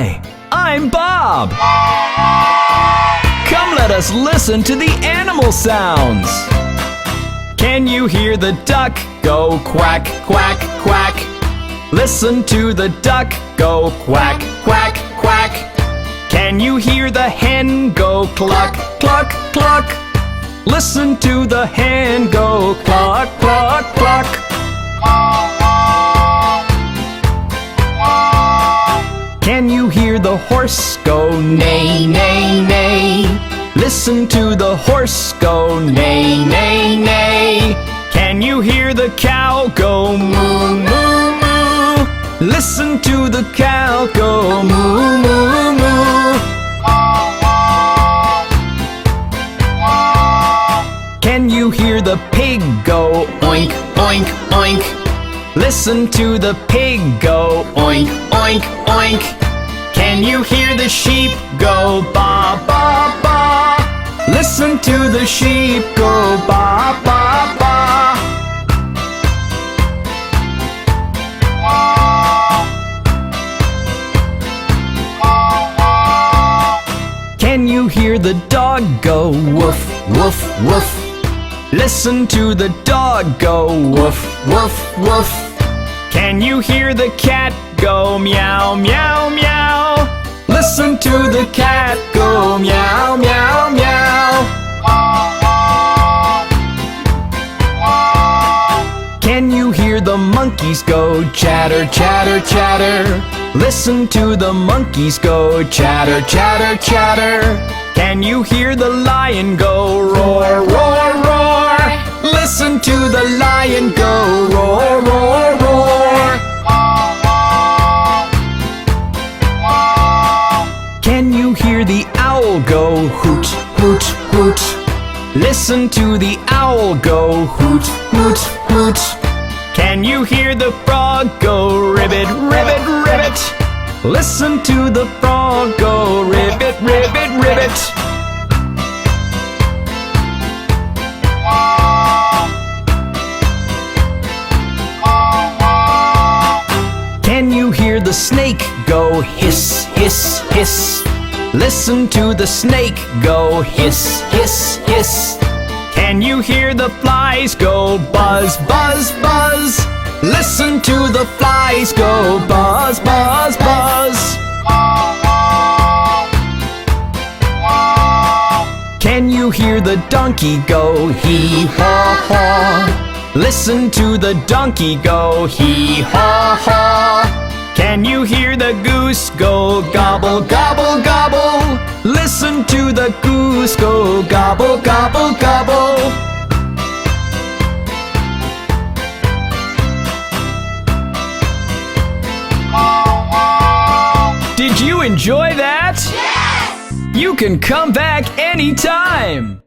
Hi, I'm Bob. Come let us listen to the animal sounds. Can you hear the duck go quack, quack, quack? Listen to the duck go quack, quack, quack. Can you hear the hen go cluck, cluck, cluck? Listen to the hen go cluck, cluck, cluck. Can you hear the horse go neigh, neigh, neigh? Listen to the horse go neigh, neigh, neigh. Can you hear the cow go moo, moo, moo? Listen to the cow go moo, moo, moo. Can you hear the pig go oink, oink, oink? Listen to the pig go oink, oink, oink. Can you hear the sheep go ba, ba, ba? Listen to the sheep go ba, ba, ba. Can you hear the dog go woof, woof, woof? Listen to the dog go woof, woof, woof. Can you hear the cat go meow, meow, meow? Listen to the cat go meow, meow, meow. Can you hear the monkeys go chatter, chatter, chatter? Listen to the monkeys go chatter, chatter, chatter. Can you hear the lion go roar, roar, roar? Listen to the lion go roar, roar, roar. Can you hear the owl go hoot, hoot, hoot? Listen to the owl go hoot, hoot, hoot. Can you hear the frog go ribbit, ribbit, ribbit? Listen to the frog go ribbit, ribbit, ribbit. Can you hear the snake go hiss, hiss, hiss? Listen to the snake go hiss, hiss, hiss. Can you hear the flies go buzz, buzz, buzz? Listen to the flies go buzz, buzz, buzz. Can you hear the donkey go hee haw haw? Listen to the donkey go hee haw haw. Can you hear the goose go gobble, gobble, gobble? Listen to the goose go gobble, gobble, gobble. Did you enjoy that? Yes! You can come back anytime!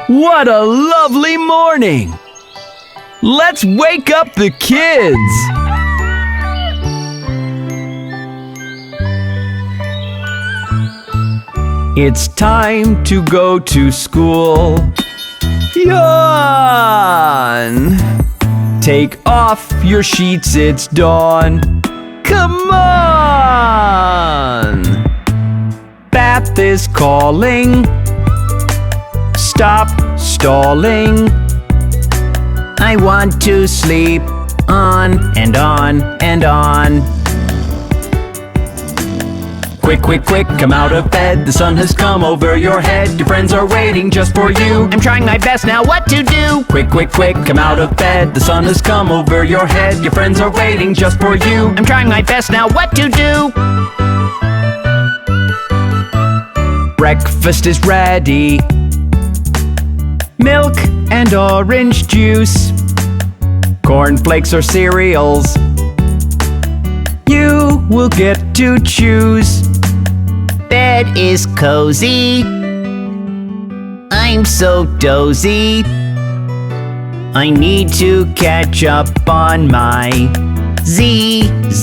What a lovely morning! Let's wake up the kids! It's time to go to school. Yawn! Take off your sheets, it's dawn. Come on! Bath is calling. Stop stalling. I want to sleep on and on and on. Quick, quick, quick, come out of bed. The sun has come over your head. Your friends are waiting just for you. I'm trying my best now, what to do? Quick, quick, quick, come out of bed. The sun has come over your head. Your friends are waiting just for you. I'm trying my best now, what to do? Breakfast is ready. Milk and orange juice. Cornflakes or cereals. You will get to choose. Bed is cozy. I'm so dozy. I need to catch up on my Z's.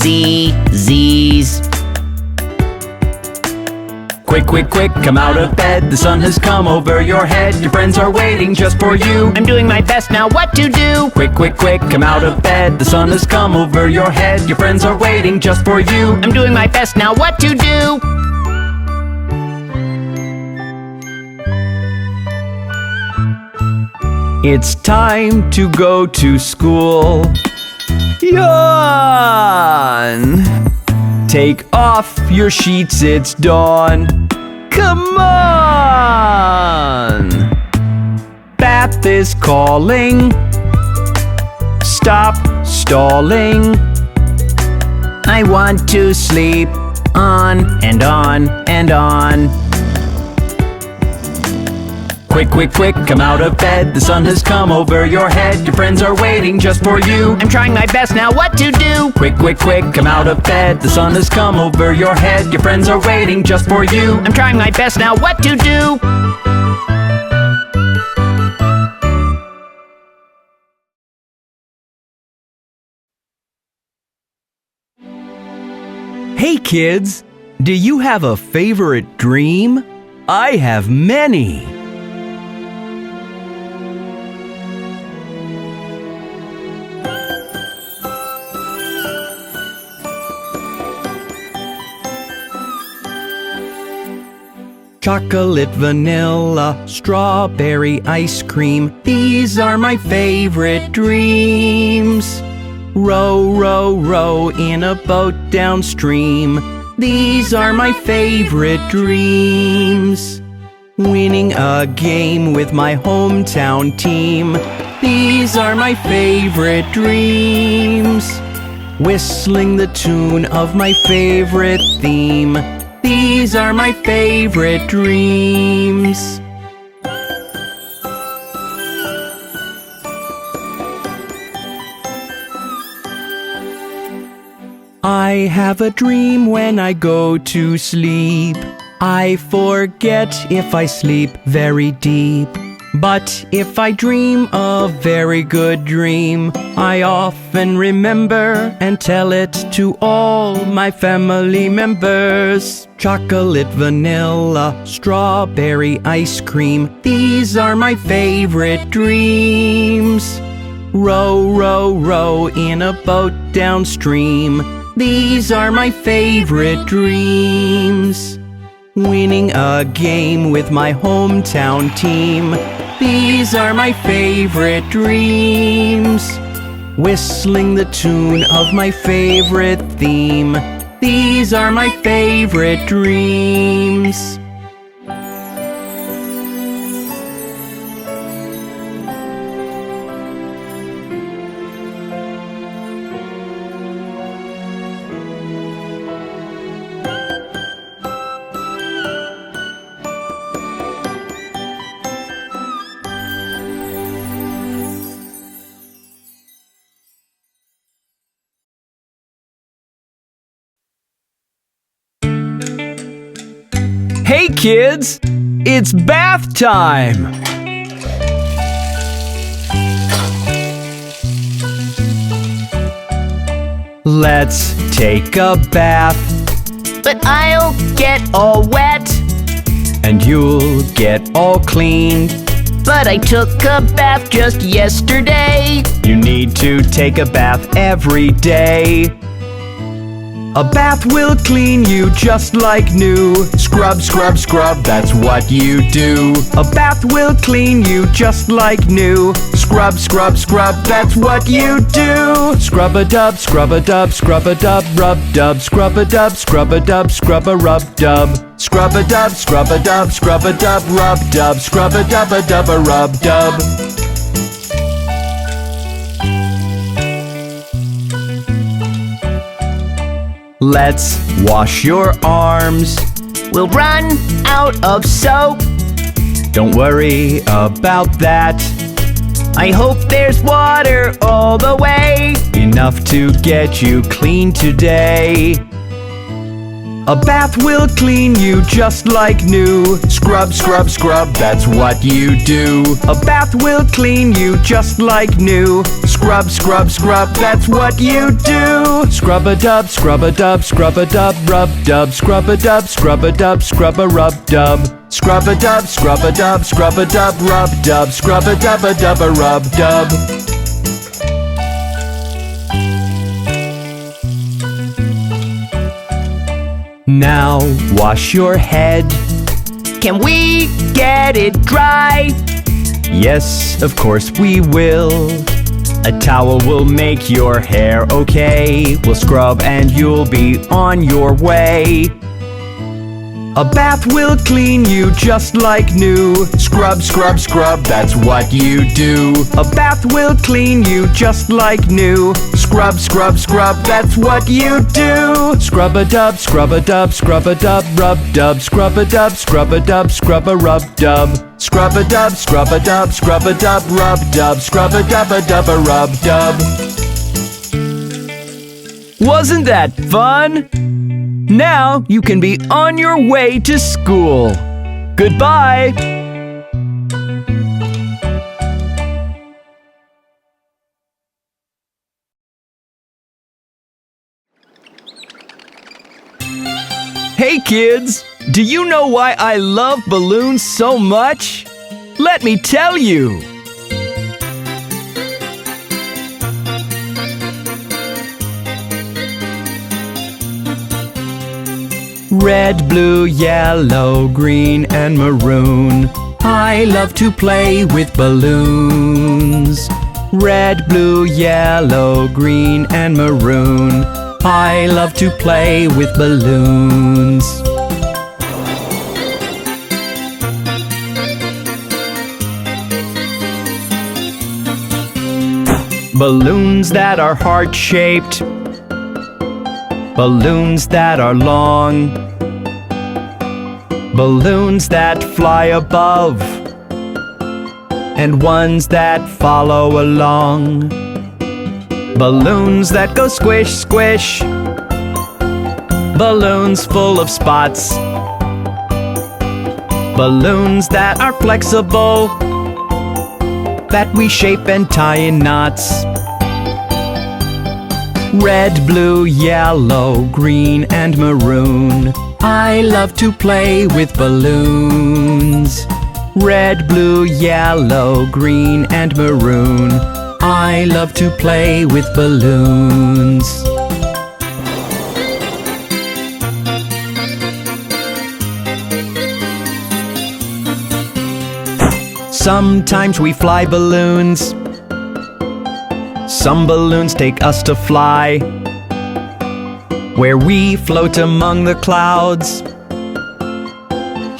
Quick, quick, quick, come out of bed. The sun has come over your head. Your friends are waiting just for you. I'm doing my best now, what to do? Quick, quick, quick, come out of bed. The sun has come over your head. Your friends are waiting just for you. I'm doing my best now, what to do? It's time to go to school. Yawn! Take off your sheets, it's dawn. Come on! Bath is calling. Stop stalling. I want to sleep on and on and on. Quick, quick, quick, come out of bed. The sun has come over your head. Your friends are waiting just for you. I'm trying my best now, what to do? Quick, quick, quick, come out of bed. The sun has come over your head. Your friends are waiting just for you. I'm trying my best now, what to do? Hey kids, do you have a favorite dream? I have many. Chocolate, vanilla, strawberry ice cream. These are my favorite dreams. Row, row, row in a boat downstream. These are my favorite dreams. Winning a game with my hometown team. These are my favorite dreams. Whistling the tune of my favorite theme. These are my favorite dreams. I have a dream when I go to sleep. I forget if I sleep very deep. But if I dream a very good dream, I often remember and tell it to all my family members. Chocolate, vanilla, strawberry ice cream. These are my favorite dreams. Row, row, row in a boat downstream. These are my favorite dreams. Winning a game with my hometown team. These are my favorite dreams. Whistling the tune of my favorite theme. These are my favorite dreams. Hey kids, it's bath time! Let's take a bath. But I'll get all wet. And you'll get all clean. But I took a bath just yesterday. You need to take a bath every day. A bath will clean you just like new. Scrub, scrub, scrub, that's what you do. A bath will clean you just like new. Scrub, scrub, scrub, that's what you do. Scrub-a-dub, scrub-a-dub, scrub-a-dub, rub-dub, scrub-a-dub, scrub-a-dub, scrub-a-rub-dub. Scrub-a-dub, scrub-a-dub, scrub-a-dub, rub-dub, scrub-a-dub-a-dub-a-rub-dub. Let's wash your arms. We'll run out of soap. Don't worry about that. I hope there's water all the way. Enough to get you clean today. A bath will clean you just like new. Scrub, scrub, scrub, that's what you do. A bath will clean you just like new. Scrub, scrub, scrub, that's what you do. Scrub-a-dub, scrub-a-dub, scrub-a-dub, rub-dub, scrub-a-dub, scrub-a-dub, scrub-a-rub-dub. Scrub-a-dub, scrub-a-dub, scrub-a-dub, rub-dub, scrub-a-dub-a-dub-a-rub-dub. Now wash your head. Can we get it dry? Yes, of course we will. A towel will make your hair okay. We'll scrub and you'll be on your way. A bath will clean you just like new. Scrub, scrub, scrub, that's what you do. A bath will clean you just like new. Scrub, scrub, scrub, that's what you do. Scrub-a-dub, scrub-a-dub, scrub-a-dub, rub-dub, scrub-a-dub, scrub-a-dub, scrub-a-rub-dub. Scrub-a-dub, scrub-a-dub, scrub-a-dub, rub-dub, scrub-a-dub-a-dub-a-rub-dub. Wasn't that fun? Now you can be on your way to school. Goodbye! Hey kids! Do you know why I love balloons so much? Let me tell you! Red, blue, yellow, green, and maroon. I love to play with balloons. Red, blue, yellow, green, and maroon. I love to play with balloons. Balloons that are heart-shaped. Balloons that are long. Balloons that fly above. And ones that follow along. Balloons that go squish, squish. Balloons full of spots. Balloons that are flexible, that we shape and tie in knots. Red, blue, yellow, green, and maroon. I love to play with balloons. Red, blue, yellow, green, and maroon. I love to play with balloons. Sometimes we fly balloons. Some balloons take us to fly, where we float among the clouds,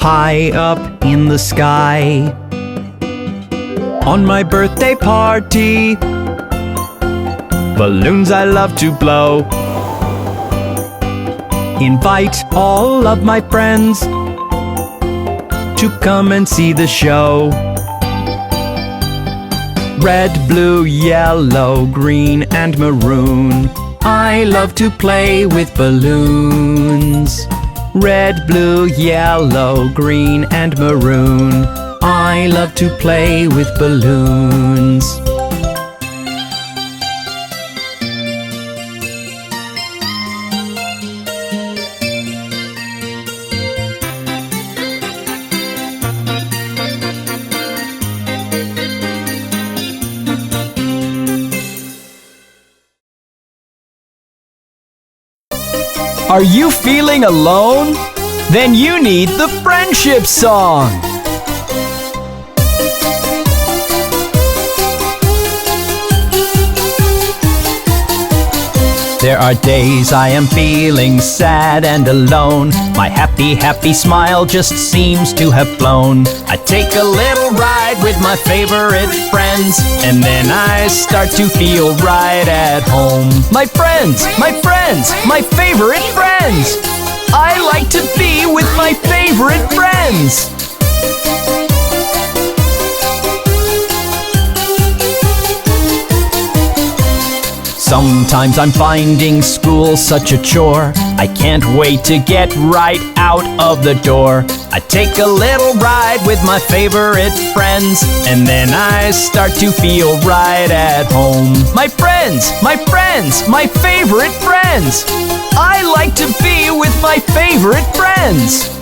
high up in the sky. On my birthday party, balloons I love to blow. Invite all of my friends to come and see the show. Red, blue, yellow, green, and maroon. I love to play with balloons. Red, blue, yellow, green, and maroon. I love to play with balloons. Are you feeling alone? Then you need the friendship song. There are days I am feeling sad and alone. My happy, happy smile just seems to have flown. I take a little ride with my favorite friends, and then I start to feel right at home. My friends, my friends, my favorite friends. I like to be with my favorite friends. Sometimes I'm finding school such a chore. I can't wait to get right out of the door. I take a little ride with my favorite friends, and then I start to feel right at home. My friends, my friends, my favorite friends. I like to be with my favorite friends.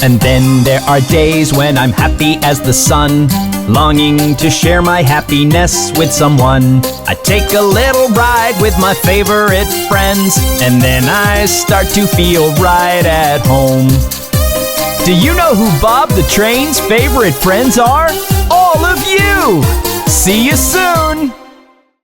And then there are days when I'm happy as the sun, longing to share my happiness with someone. I take a little ride with my favorite friends, and then I start to feel right at home. Do you know who Bob the Train's favorite friends are? All of you! See you soon!